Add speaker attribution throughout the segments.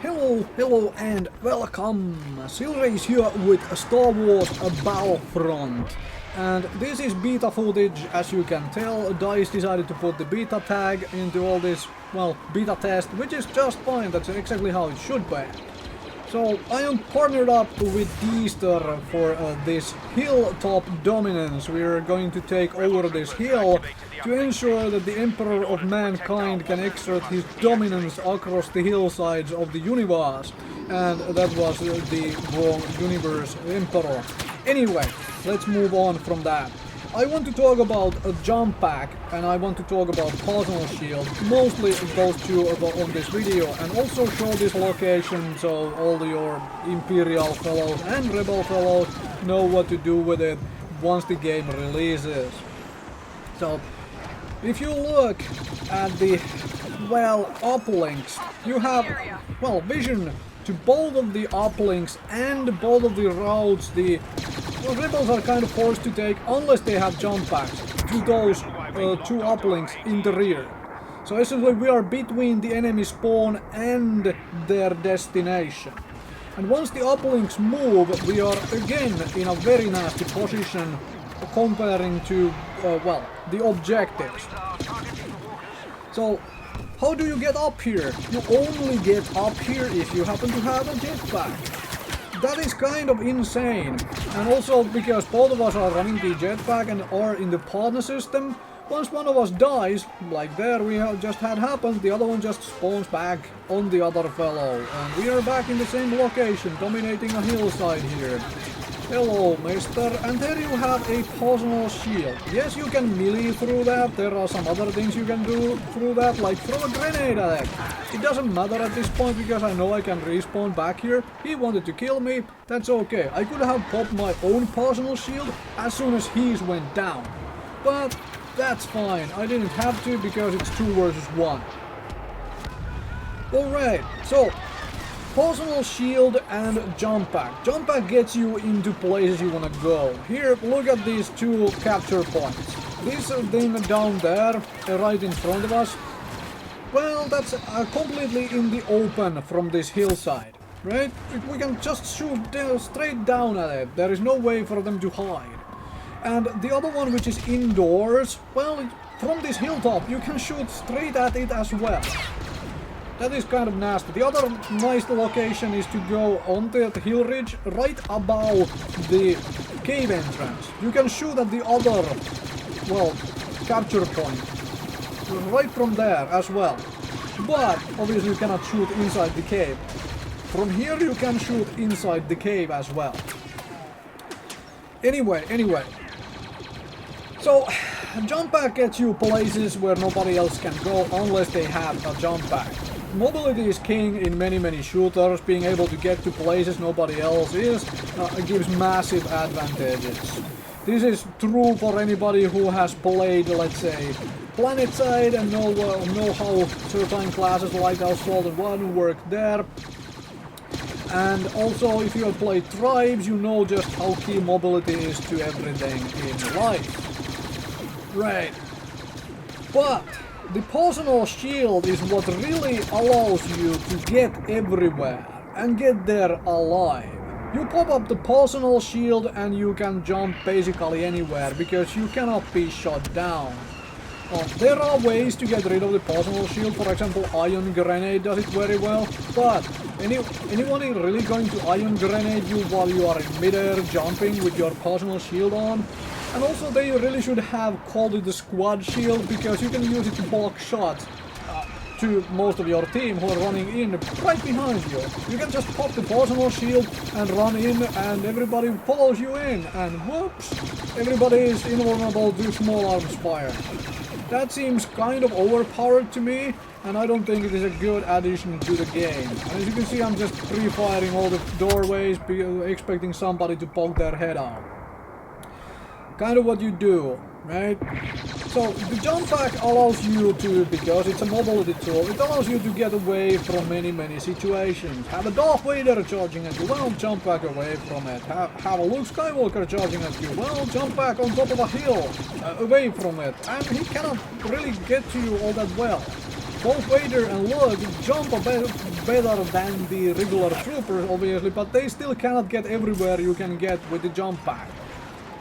Speaker 1: Hello and welcome! Silrace here with Star Wars Battlefront. And this is beta footage, as you can tell. DICE decided to put the beta tag into all this, well, beta test, which is just fine, that's exactly how it should be. So I am partnered up with Deester for this hilltop dominance. We are going to take over this hill to ensure that the Emperor of Mankind can exert his dominance across the hillsides of the universe. And that was the wrong universe Emperor. Anyway, let's move on from that. I want to talk about a jump pack and I want to talk about personal shield, mostly those two on this video, and also show this location so all your Imperial fellows and Rebel fellows know what to do with it once the game releases. So, if you look at the, well, uplinks, you have, well, vision to both of the uplinks and both of the routes. The Rebels are kind of forced to take, unless they have jump packs, to those two uplinks in the rear. So essentially we are between the enemy spawn and their destination. And once the uplinks move, we are again in a very nasty position comparing to, well, the objectives. So, how do you get up here? You only get up here if you happen to have a jetpack. That is kind of insane. And also because both of us are running the jetpack and are in the partner system, once one of us dies, like there we have just had happen, the other one just spawns back on the other fellow. And we are back in the same location, dominating a hillside here. Hello, mister. And there you have a personal shield. Yes, you can melee through that. There are some other things you can do through that, like throw a grenade at it. It doesn't matter at this point because I know I can respawn back here. He wanted to kill me. That's okay. I could have popped my own personal shield as soon as his went down. But that's fine. I didn't have to because it's 2 versus 1. Alright, so personal shield and jump pack. Jump pack gets you into places you want to go. Here, look at these two capture points. This thing down there, right in front of us, well, that's completely in the open from this hillside, right? We can just shoot straight down at it. There is no way for them to hide. And the other one, which is indoors, well, from this hilltop, you can shoot straight at it as well. That is kind of nasty. The other nice location is to go on the hill ridge right above the cave entrance. You can shoot at the other, well, capture point right from there as well. But obviously you cannot shoot inside the cave. From here you can shoot inside the cave as well. Anyway. So, jump pack gets you places where nobody else can go unless they have a jump pack. Mobility is king in many shooters. Being able to get to places nobody else is gives massive advantages. This is true for anybody who has played, let's say, PlanetSide and know how certain classes like Assault and 1 work there. And also, if you have played Tribes, you know just how key mobility is to everything in life. Right. But the personal shield is what really allows you to get everywhere and get there alive. You pop up the personal shield and you can jump basically anywhere because you cannot be shot down. There are ways to get rid of the personal shield. For example, ion grenade does it very well, but anyone is really going to ion grenade you while you are in midair jumping with your personal shield on? And also they really should have called it the squad shield because you can use it to block shots to most of your team who are running in right behind you. You can just pop the personal shield and run in and everybody follows you in and whoops, everybody is invulnerable to small arms fire. That seems kind of overpowered to me and I don't think it is a good addition to the game. And as you can see, I'm just pre-firing all the doorways expecting somebody to poke their head out. Kind of what you do, right? So the jump pack allows you to, because it's a mobility tool, it allows you to get away from many situations. Have a Darth Vader charging at you, well, jump back away from it. Have a Luke Skywalker charging at you, well, jump back on top of a hill, away from it. And he cannot really get to you all that well. Both Vader and Luke jump better than the regular troopers, obviously, but they still cannot get everywhere you can get with the jump pack.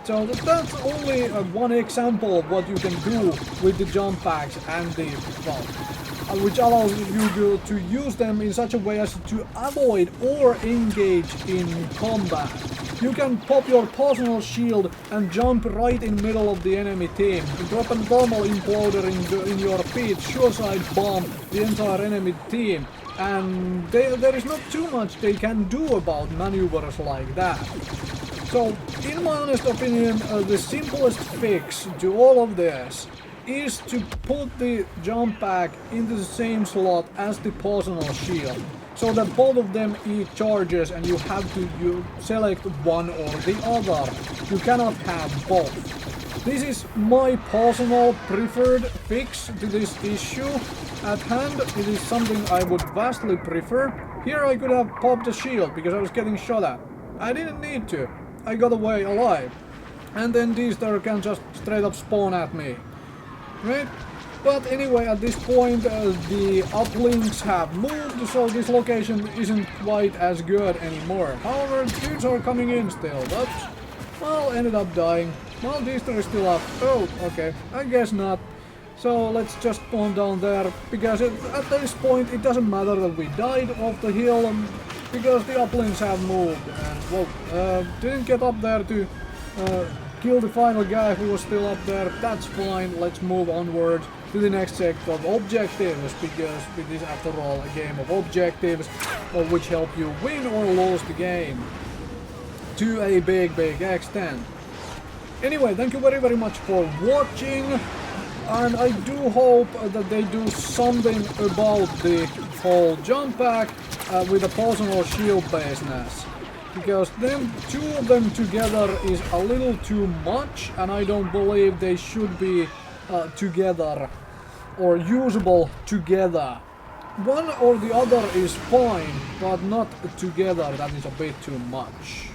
Speaker 1: So that's only one example of what you can do with the jump packs and the, well, which allows you to use them in such a way as to avoid or engage in combat. You can pop your personal shield and jump right in the middle of the enemy team, drop a normal imploder in your feet, suicide bomb the entire enemy team, and there is not too much they can do about maneuvers like that. So, in my honest opinion, the simplest fix to all of this is to put the jump pack into the same slot as the personal shield, so that both of them each charges and you have to select one or the other. You cannot have both. This is my personal preferred fix to this issue. At hand, it is something I would vastly prefer. Here I could have popped a shield because I was getting shot at. I didn't need to. I got away alive. And then Deester can just straight up spawn at me. Right? But anyway, at this point the uplinks have moved, so this location isn't quite as good anymore. However, dudes are coming in still, but, well, ended up dying. Well, Deester is still up. Oh, okay, I guess not. So let's just spawn down there, because at this point it doesn't matter that we died off the hill, because the uplinks have moved. And, well, didn't get up there to kill the final guy who was still up there. That's fine. Let's move onward to the next set of objectives, because it is after all a game of objectives which help you win or lose the game to a big extent. Anyway, thank you very much for watching, and I do hope that they do something about the whole jump pack with a personal shield baseness. Because then two of them together is a little too much, and I don't believe they should be together or usable together. One or the other is fine, but not together, that is a bit too much.